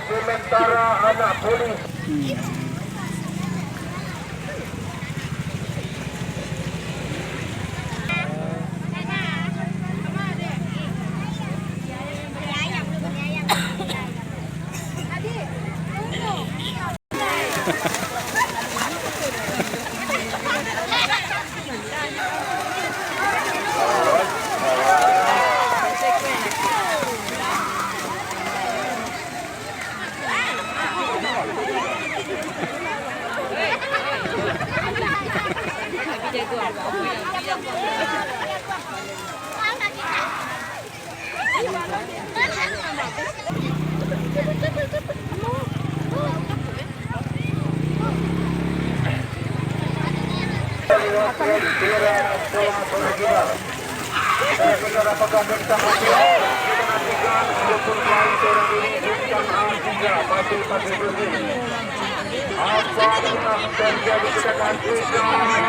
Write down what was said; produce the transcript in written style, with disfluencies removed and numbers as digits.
Sementara anak polis apakah bisa menantikan ataupun lain seorang diri bukan tiga masih berdiri. Apa yang terjadi kita nantikan?